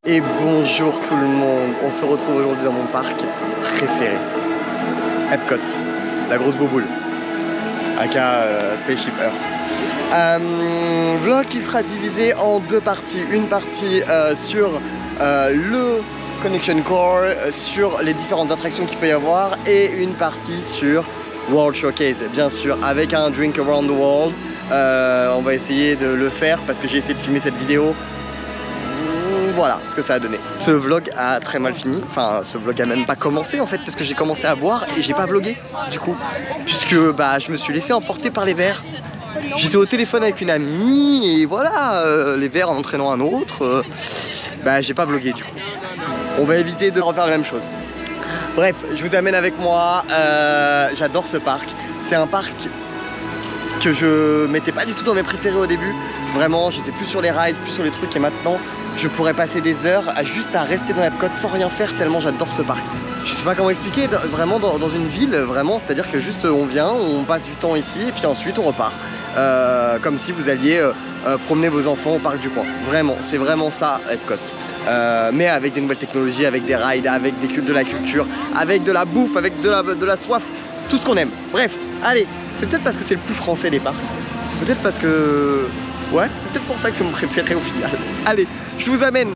Et bonjour tout le monde, on se retrouve aujourd'hui dans mon parc préféré, Epcot, la grosse bouboule, aka Spaceship Earth. Vlog qui sera divisé en deux parties, une partie sur le Connection Core, sur les différentes attractions qu'il peut y avoir, et une partie sur World Showcase, bien sûr, avec un Drink Around the World. On va essayer de le faire parce que j'ai essayé de filmer cette vidéo. Voilà ce que ça a donné. Ce vlog a très mal fini, enfin ce vlog a même pas commencé en fait parce que j'ai commencé à boire et j'ai pas vlogué du coup, puisque je me suis laissé emporter par les verres. J'étais au téléphone avec une amie et voilà, les verres en entraînant un autre, j'ai pas vlogué du coup. On va éviter de refaire la même chose. Bref, je vous amène avec moi, j'adore ce parc. C'est un parc que je mettais pas du tout dans mes préférés au début. Vraiment, j'étais plus sur les rides, plus sur les trucs, et maintenant je pourrais passer des heures juste à rester dans Epcot sans rien faire tellement j'adore ce parc. Je sais pas comment expliquer, vraiment dans une ville, vraiment, c'est-à-dire que juste on vient, on passe du temps ici et puis ensuite on repart. Comme si vous alliez promener vos enfants au parc du coin. Vraiment, c'est vraiment ça Epcot. Mais avec des nouvelles technologies, avec des rides, avec de la culture, avec de la bouffe, avec de la soif, tout ce qu'on aime. Bref, allez, c'est peut-être parce que c'est le plus français des parcs. Peut-être parce que... Ouais, c'est peut-être pour ça que c'est mon préféré au final. Allez, je vous amène.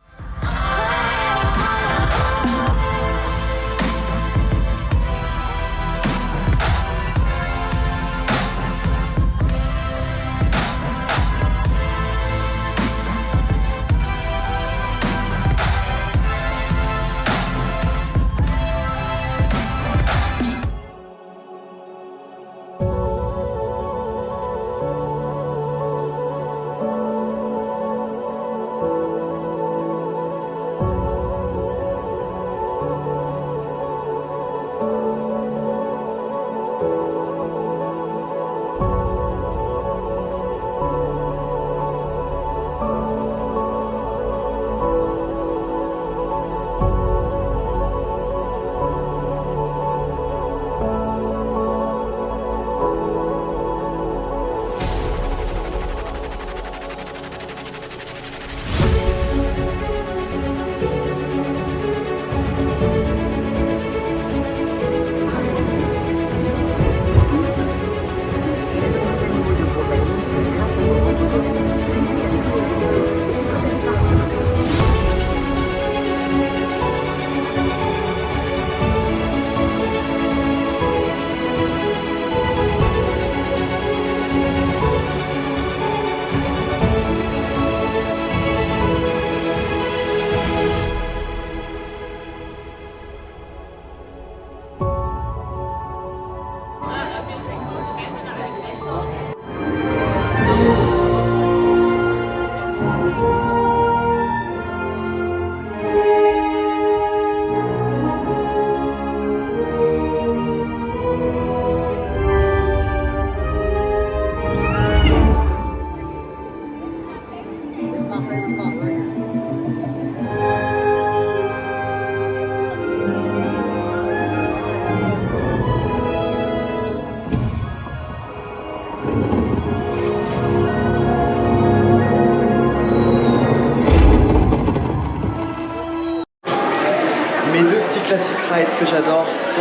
Que j'adore sont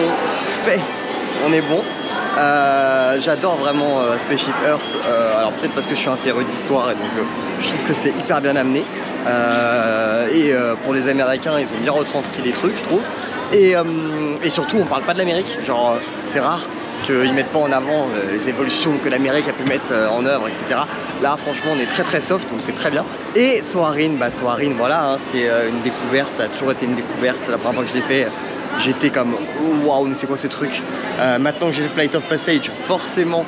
faits, on est bon. J'adore vraiment Spaceship Earth, alors peut-être parce que je suis un féru d'histoire et donc je trouve que c'est hyper bien amené, pour les Américains ils ont bien retranscrit les trucs je trouve, et surtout on parle pas de l'Amérique, genre c'est rare qu'ils mettent pas en avant les évolutions que l'Amérique a pu mettre en œuvre, etc. Là franchement on est très très soft, donc c'est très bien. Et Soarin, Soarin voilà, hein, c'est une découverte, ça a toujours été une découverte, c'est la première fois que je l'ai fait. J'étais comme waouh, mais c'est quoi ce truc. Maintenant que j'ai fait Flight of Passage, forcément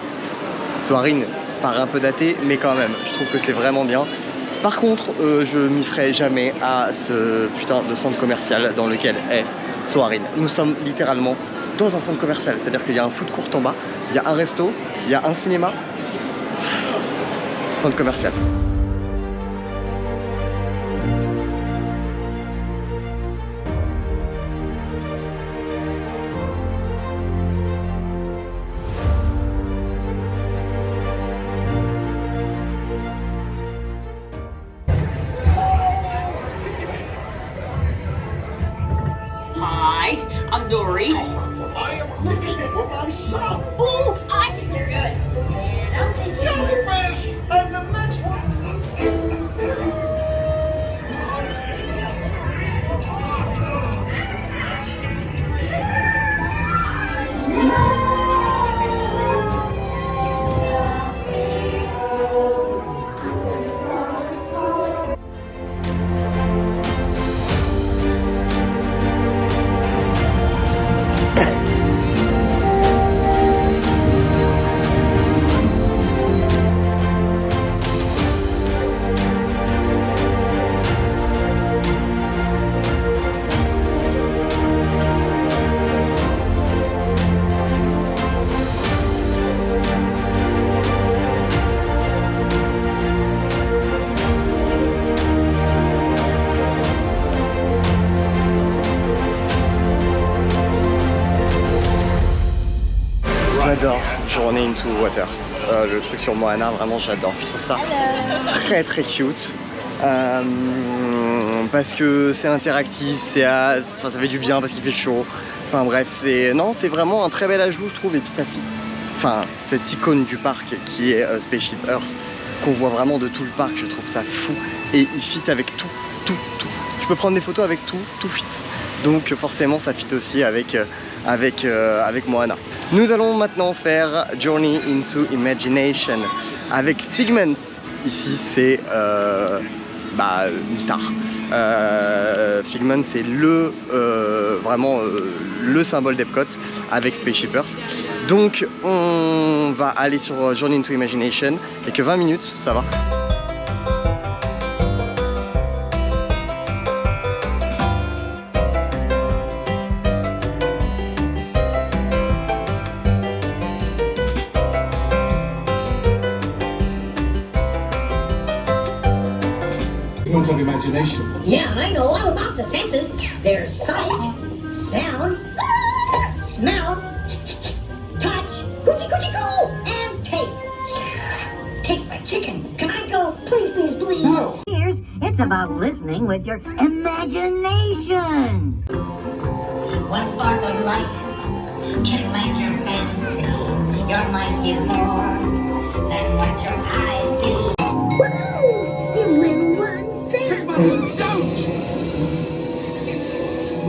Soarin paraît un peu daté, mais quand même je trouve que c'est vraiment bien. Par contre je m'y ferai jamais à ce putain de centre commercial dans lequel est Soarin. Nous sommes littéralement dans un centre commercial, c'est-à-dire qu'il y a un food court en bas, il y a un resto, il y a un cinéma. Centre commercial. Dory. I am looking for my son. Ooh, I think they're good. And I'm thinking Jellyfish! And the next one. J'adore Journey into Water. Le truc sur Moana, vraiment j'adore. Je trouve ça très très cute. Parce que c'est interactif, ça fait du bien parce qu'il fait chaud. Enfin bref, c'est vraiment un très bel ajout je trouve. Et puis ça fit. Enfin, cette icône du parc qui est Spaceship Earth, qu'on voit vraiment de tout le parc, je trouve ça fou. Et il fit avec tout. Tu peux prendre des photos avec tout fit. Donc forcément ça fit aussi avec Moana. Nous allons maintenant faire Journey into Imagination avec Figment. Ici c'est une star. Figment c'est vraiment le symbole d'Epcot avec Spaceship Earth. Donc on va aller sur Journey into Imagination. Il n'y a que 20 minutes, ça va. Of imagination. Yeah, I know all about the senses. There's sight, sound, smell, touch, coochie coochie coo, and taste. Taste my chicken. Can I go? Please, please, please. No. Here's it's about listening with your imagination. One spark of light can light your fancy. Your mind sees more than what your eyes see. Woo! You win one cent. Don't!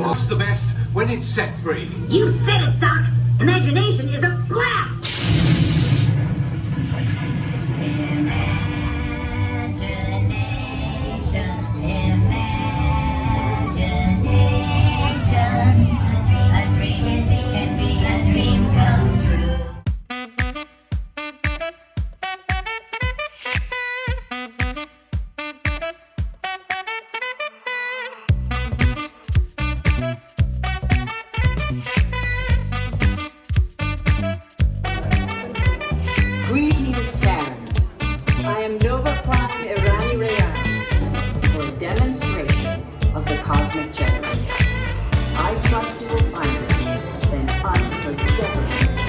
What's the best when it's set free? You said it, Doc. Imagination is a blast. Greetings, Terrans. I am Nova Prime Irani Rayan for a demonstration of the cosmic generator. I trust you will find it an unforgettable experience.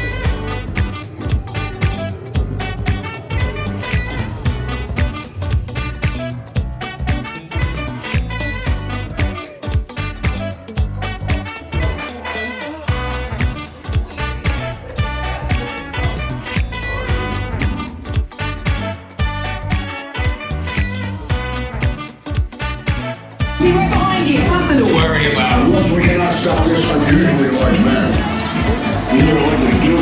Nothing to worry about. Unless we cannot stop this unusually large man. We know what we do.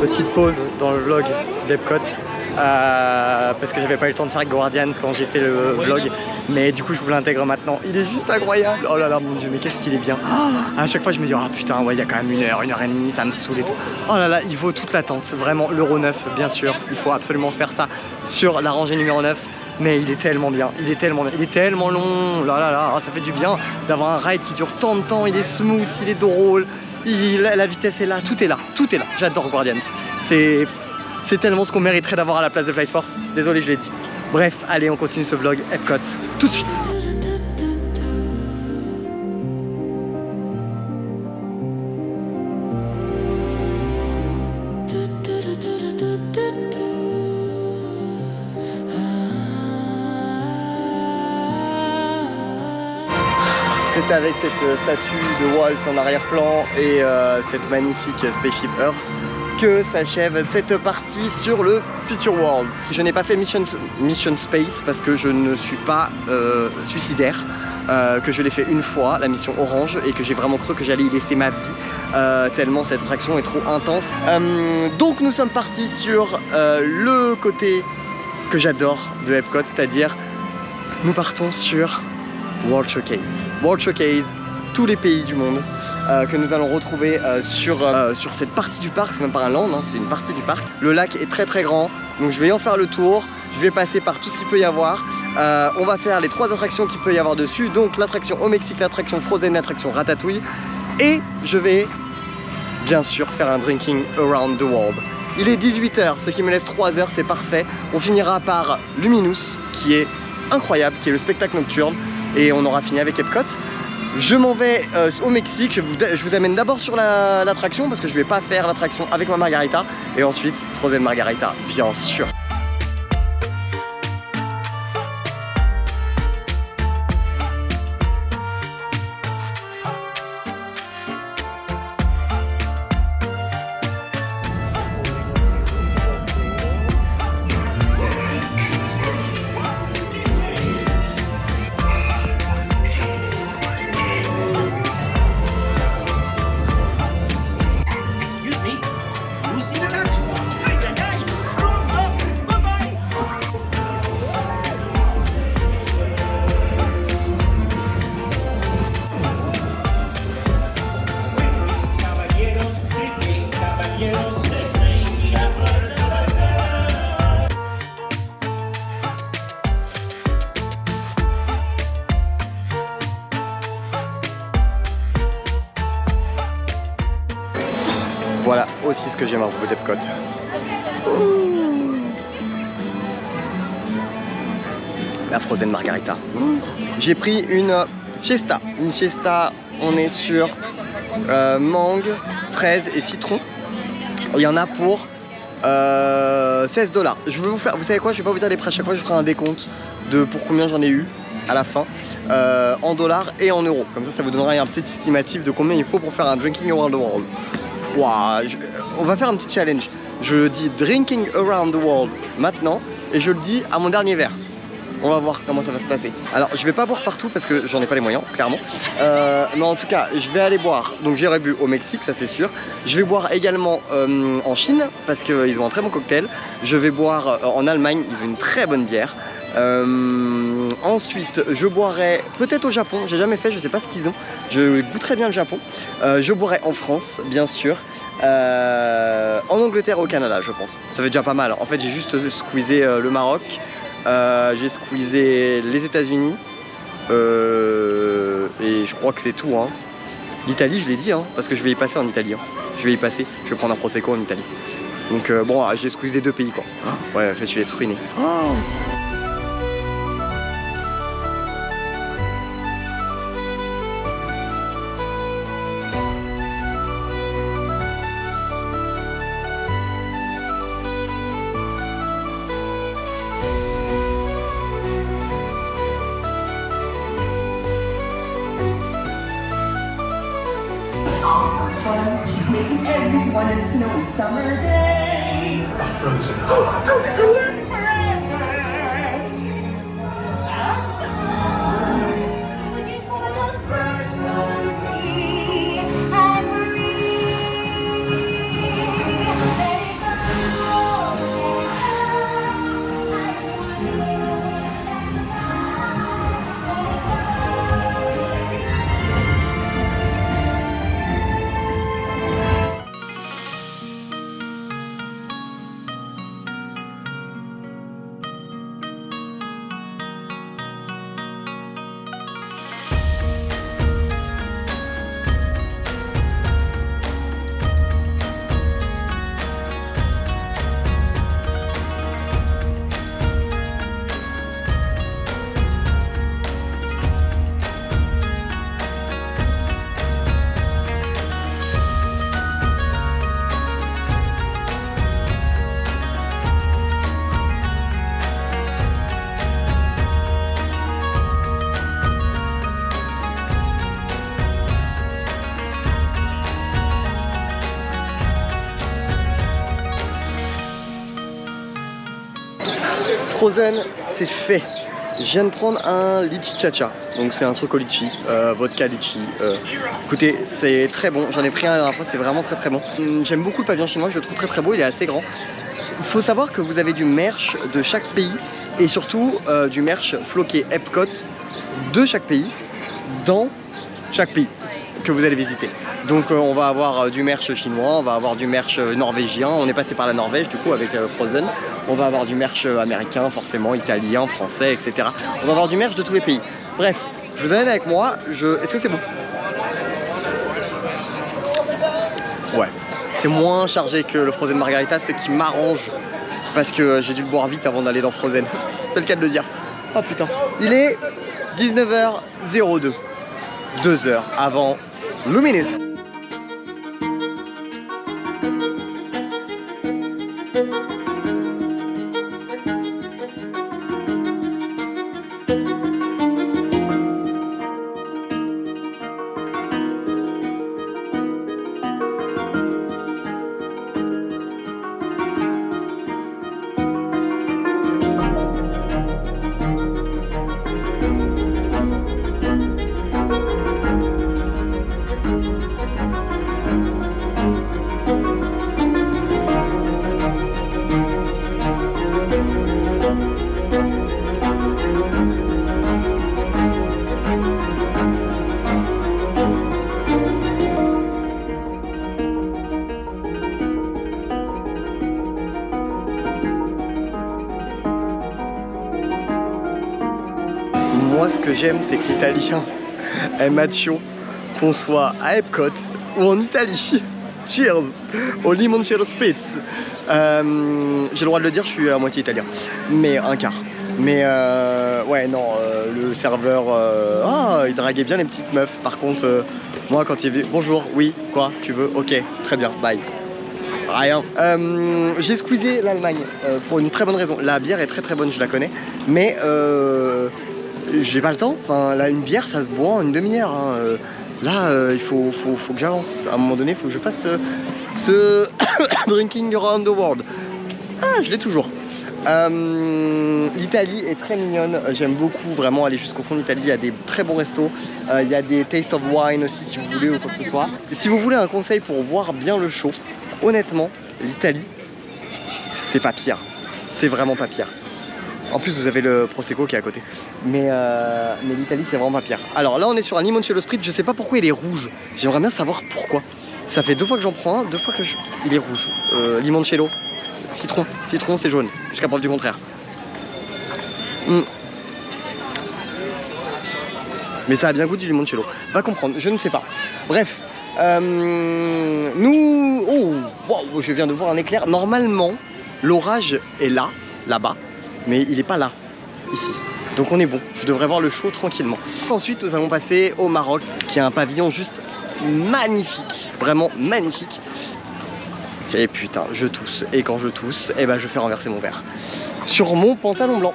Petite pause dans le vlog d'Epcot parce que j'avais pas eu le temps de faire Guardians quand j'ai fait le vlog, mais du coup je vous l'intègre maintenant. Il est juste incroyable. Oh là là mon dieu, mais qu'est-ce qu'il est bien. À chaque fois je me dis oh putain ouais, il y a quand même une heure et demie, ça me saoule et tout. Oh là là, il vaut toute l'attente, vraiment. L'Euro 9 bien sûr, il faut absolument faire ça sur la rangée numéro 9. Mais il est tellement bien, il est tellement long, là là là, ça fait du bien d'avoir un ride qui dure tant de temps, il est smooth, il est drôle, la vitesse est là, tout est là, j'adore Guardians, c'est tellement ce qu'on mériterait d'avoir à la place de Flight Force, désolé je l'ai dit. Bref, allez on continue ce vlog Epcot tout de suite. C'était avec cette statue de Walt en arrière-plan et cette magnifique Spaceship Earth que s'achève cette partie sur le Future World. Je n'ai pas fait Mission Space parce que je ne suis pas suicidaire, que je l'ai fait une fois, la mission Orange, et que j'ai vraiment cru que j'allais y laisser ma vie, tellement cette attraction est trop intense. Donc nous sommes partis sur le côté que j'adore de Epcot, c'est-à-dire nous partons sur World Showcase. World Showcase, tous les pays du monde que nous allons retrouver sur cette partie du parc. C'est même pas un land, hein, c'est une partie du parc. Le lac est très grand, donc je vais en faire le tour. Je vais passer par tout ce qu'il peut y avoir. On va faire les 3 attractions qu'il peut y avoir dessus, donc l'attraction au Mexique, l'attraction Frozen, l'attraction Ratatouille. Et je vais bien sûr faire un drinking around the world. Il est 18 h, ce qui me laisse 3 heures, c'est parfait. On finira par Luminous, qui est incroyable, qui est le spectacle nocturne. Et on aura fini avec Epcot. Je m'en vais au Mexique. Je vous amène d'abord sur l'attraction parce que je vais pas faire l'attraction avec ma margarita. Et ensuite, Frozen Margarita, bien sûr. Voilà aussi ce que j'aime à propos d'Epcot. La Frozen Margarita. J'ai pris une Fiesta. Une Fiesta, on est sur mangue, fraise et citron. Il y en a pour 16 $. Je vais vous faire, vous savez quoi, je vais pas vous dire les prix à chaque fois, je ferai un décompte de pour combien j'en ai eu à la fin, en dollars et en euros. Comme ça vous donnera un petit estimatif de combien il faut pour faire un drinking around the world. Wow, on va faire un petit challenge. Je dis drinking around the world maintenant et je le dis à mon dernier verre. On va voir comment ça va se passer. Alors je vais pas boire partout parce que j'en ai pas les moyens, clairement. Mais en tout cas, je vais aller boire. Donc j'aurais bu au Mexique, ça c'est sûr. Je vais boire également en Chine parce qu'ils ont un très bon cocktail. Je vais boire en Allemagne, ils ont une très bonne bière. Ensuite, je boirai peut-être au Japon. J'ai jamais fait, je sais pas ce qu'ils ont. Je goûterai bien le Japon. Je boirai en France, bien sûr. En Angleterre, au Canada, je pense. Ça fait déjà pas mal. En fait, j'ai juste squeezé le Maroc. J'ai squeezé les États-Unis et je crois que c'est tout. Hein. L'Italie, je l'ai dit, hein, parce que je vais y passer en Italie. Hein. Je vais y passer. Je vais prendre un prosecco en Italie. Donc bon, j'ai squeezé 2 pays quoi. Ouais, en fait, je vais être ruiné. Oh. Making everyone a snowy summer day. A frozen Frozen, c'est fait. Je viens de prendre un litchi cha-cha, donc c'est un truc au litchi, vodka litchi. Écoutez, c'est très bon, j'en ai pris un la dernière fois, c'est vraiment très bon. J'aime beaucoup le pavillon chinois, je le trouve très beau, il est assez grand. Il faut savoir que vous avez du merch de chaque pays et surtout du merch floqué Epcot de chaque pays dans chaque pays que vous allez visiter. Donc on va avoir du merch chinois, on va avoir du merch norvégien, on est passé par la Norvège du coup avec Frozen. On va avoir du merch américain forcément, italien, français, etc. On va avoir du merch de tous les pays. Bref, je vous amène avec moi, Est-ce que c'est bon? Ouais, c'est moins chargé que le Frozen Margarita, ce qui m'arrange parce que j'ai dû le boire vite avant d'aller dans Frozen. C'est le cas de le dire. Oh putain, il est 19h02, 2 heures avant Luminous. Moi, ce que j'aime, c'est que l'italien est macho, qu'on soit à Epcot ou en Italie. Cheers au limoncello spritz. J'ai le droit de le dire, je suis à moitié italien, mais un quart. Mais ouais, non, le serveur, il draguait bien les petites meufs. Par contre, moi, quand il est venu, bonjour, oui, quoi, tu veux, ok, très bien, bye. Rien. J'ai squeezé l'Allemagne pour une très bonne raison. La bière est très bonne, je la connais, mais j'ai pas le temps. Enfin, là, une bière, ça se boit en une demi-heure. Hein. Là, il faut que j'avance. À un moment donné, il faut que je fasse ce drinking around the world. Ah, je l'ai toujours. L'Italie est très mignonne. J'aime beaucoup vraiment aller jusqu'au fond de l'Italie. Il y a des très bons restos. Il y a des taste of wine aussi si vous voulez ou quoi que ce soit. Et si vous voulez un conseil pour voir bien le show, honnêtement, l'Italie, c'est pas pire. C'est vraiment pas pire. En plus, vous avez le Prosecco qui est à côté. Mais l'Italie, c'est vraiment pas pire. Alors là, on est sur un limoncello spritz. Je sais pas pourquoi il est rouge. J'aimerais bien savoir pourquoi. Ça fait 2 fois que j'en prends un, 2 fois que il est rouge. Limoncello. Citron. Citron, c'est jaune. Jusqu'à preuve du contraire. Mais ça a bien goût du limoncello. Va comprendre, je ne sais pas. Bref. Nous... Oh, wow, je viens de voir un éclair. Normalement, l'orage est là-bas. Mais il n'est pas là, ici. Donc on est bon, je devrais voir le show tranquillement. Ensuite, nous allons passer au Maroc, qui a un pavillon juste magnifique, vraiment magnifique. Et putain, je tousse. Et quand je tousse, eh ben, je fais renverser mon verre sur mon pantalon blanc.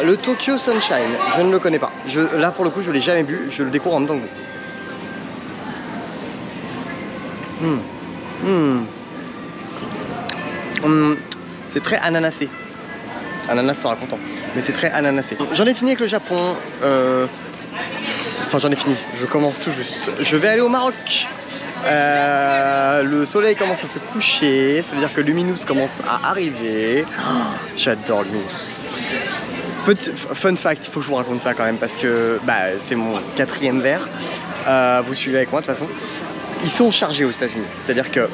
Le Tokyo Sunshine, je ne le connais pas. Là pour le coup je ne l'ai jamais bu, je le découvre en même temps que vous. C'est très ananasé. Ananas sera content, mais c'est très ananasé. J'en ai fini avec le Japon. Enfin j'en ai fini, je commence tout juste. Je vais aller au Maroc. Le soleil commence à se coucher, ça veut dire que Luminous commence à arriver. Oh, j'adore Luminous. Petit fun fact, il faut que je vous raconte ça quand même parce que c'est mon 4e verre. Vous suivez avec moi de toute façon. Ils sont chargés aux États-Unis, c'est-à-dire que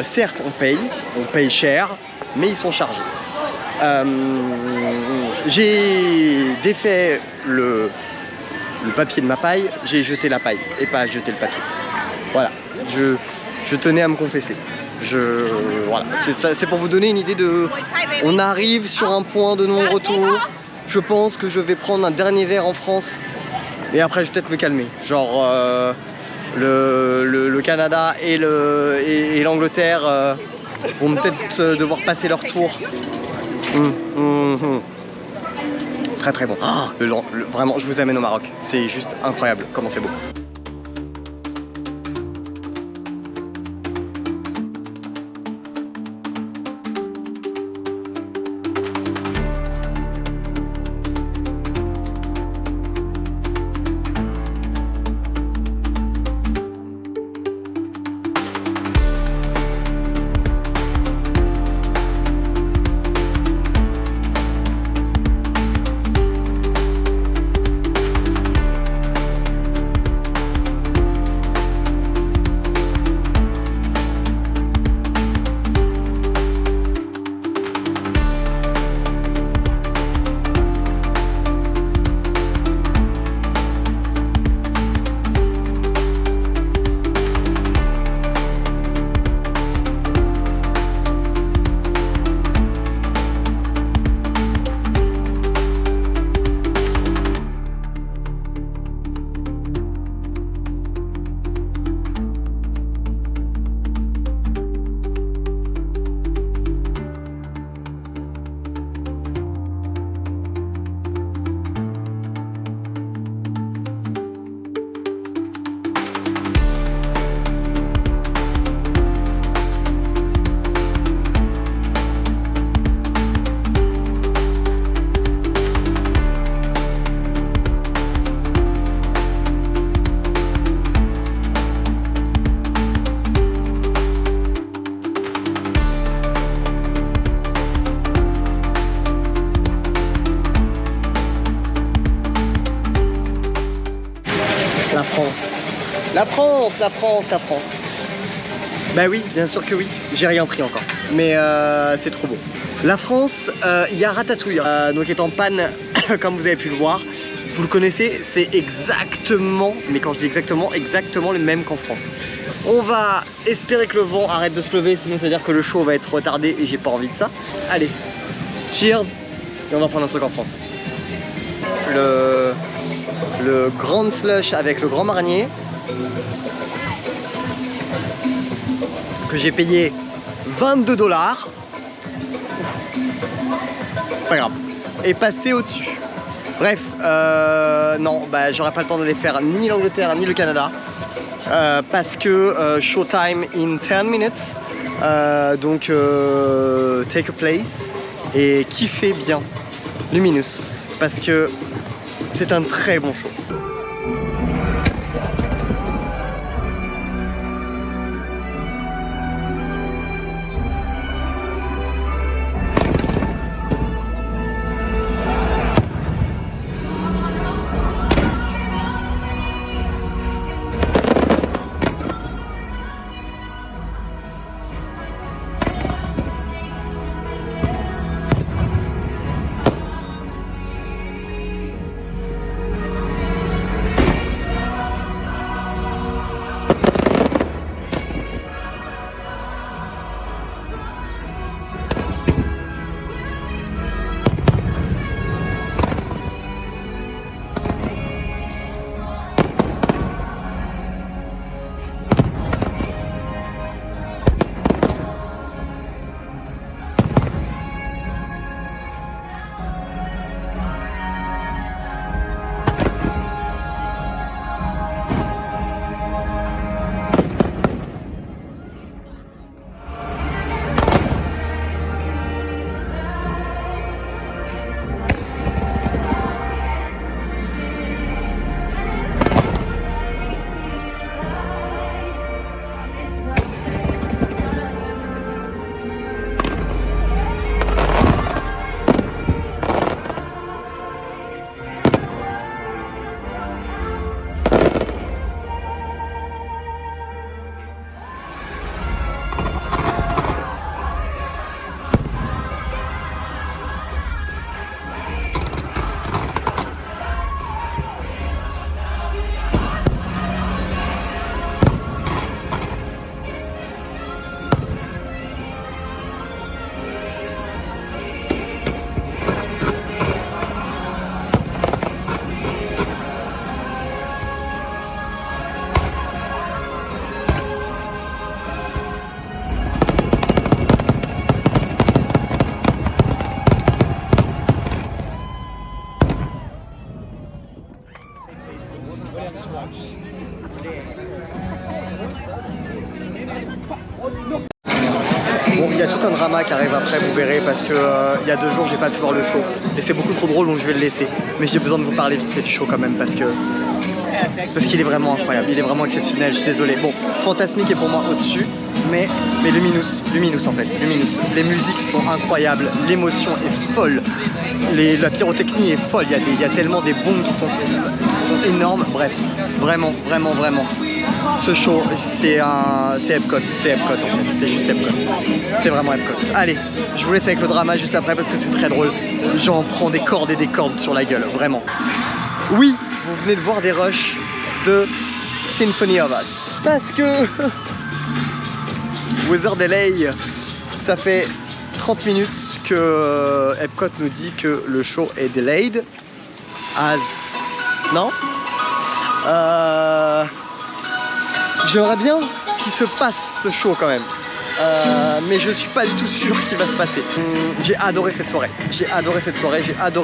certes on paye cher, mais ils sont chargés. J'ai défait le papier de ma paille, j'ai jeté la paille et pas jeté le papier. Voilà, je tenais à me confesser. Voilà, c'est pour vous donner une idée de... On arrive sur un point de non-retour. Je pense que je vais prendre un dernier verre en France et après je vais peut-être me calmer. Genre le Canada et l'Angleterre vont peut-être devoir passer leur tour. Très très bon. Oh, vraiment, je vous amène au Maroc. C'est juste incroyable comment c'est beau. La France. Bah oui, bien sûr que oui. J'ai rien pris encore. Mais c'est trop beau. La France, il y a Ratatouille. Donc est en panne, comme vous avez pu le voir. Vous le connaissez, c'est exactement, mais quand je dis exactement le même qu'en France. On va espérer que le vent arrête de se lever, sinon ça veut dire que le show va être retardé et j'ai pas envie de ça. Allez, cheers. Et on va prendre un truc en France. Le grand slush avec le grand marnier. Que j'ai payé 22 $. C'est pas grave. Et passer au-dessus. Bref, non, bah j'aurais pas le temps de les faire ni l'Angleterre ni le Canada. Parce que showtime in 10 minutes. Donc take a place et kiffez bien Luminous. Parce que c'est un très bon show. Bon, il y a tout un drama qui arrive après, vous verrez, parce que il y a 2 jours j'ai pas pu voir le show et c'est beaucoup trop drôle donc je vais le laisser. Mais j'ai besoin de vous parler vite fait du show quand même parce qu'il est vraiment incroyable, il est vraiment exceptionnel, je suis désolé. Bon, Fantasmic est pour moi au-dessus, mais Luminous en fait, Luminous. Les musiques sont incroyables, l'émotion est folle, la pyrotechnie est folle, il y a tellement des bombes qui sont énormes, bref, vraiment. Ce show, c'est Epcot, en fait, c'est juste Epcot, c'est vraiment Epcot. Allez, je vous laisse avec le drama juste après parce que c'est très drôle, j'en prends des cordes et des cordes sur la gueule, vraiment. Oui, vous venez de voir des rushs de Symphony of Us, parce que Weather Delay, ça fait 30 minutes que Epcot nous dit que le show est delayed, non j'aimerais bien qu'il se passe ce show quand même, mais je suis pas du tout sûr qu'il va se passer. J'ai adoré cette soirée, j'ai adoré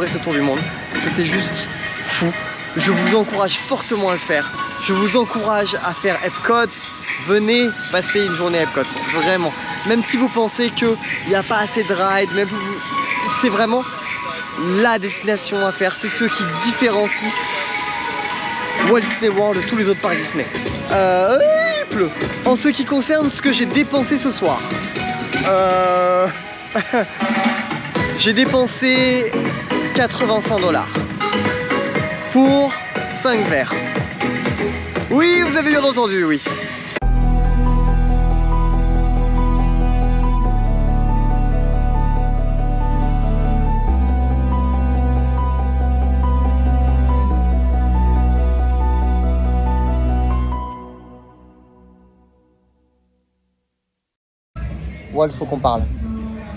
ce tour du monde, c'était juste fou. Je vous encourage fortement à le faire, je vous encourage à faire Epcot, venez passer une journée Epcot, vraiment. Même si vous pensez qu'il n'y a pas assez de rides, c'est vraiment la destination à faire, c'est ce qui différencie Walt Disney World de tous les autres parcs Disney. Il pleut. En ce qui concerne ce que j'ai dépensé ce soir, j'ai dépensé 85 $ pour 5 verres. Oui, vous avez bien entendu, oui. Walt, faut qu'on parle.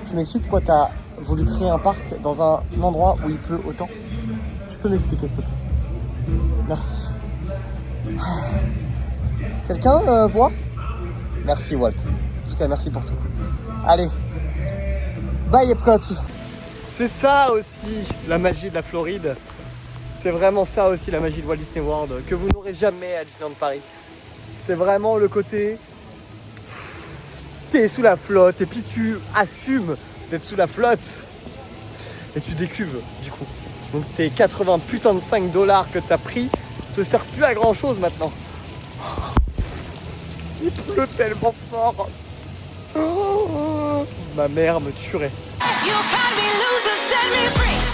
Tu m'expliques pourquoi tu as voulu créer un parc dans un endroit où il pleut autant? Tu peux m'expliquer s'il te plaît? Merci. Quelqu'un voit? Merci Walt. En tout cas, merci pour tout. Allez, bye Epcot. C'est ça aussi la magie de la Floride. C'est vraiment ça aussi la magie de Walt Disney World que vous n'aurez jamais à Disneyland Paris. C'est vraiment le côté... T'es sous la flotte et puis tu assumes d'être sous la flotte et tu décuves du coup. Donc tes 80 putains de 5 $ que t'as pris te servent plus à grand chose maintenant. Il pleut tellement fort. Oh, ma mère me tuerait. You got me loser, set me free.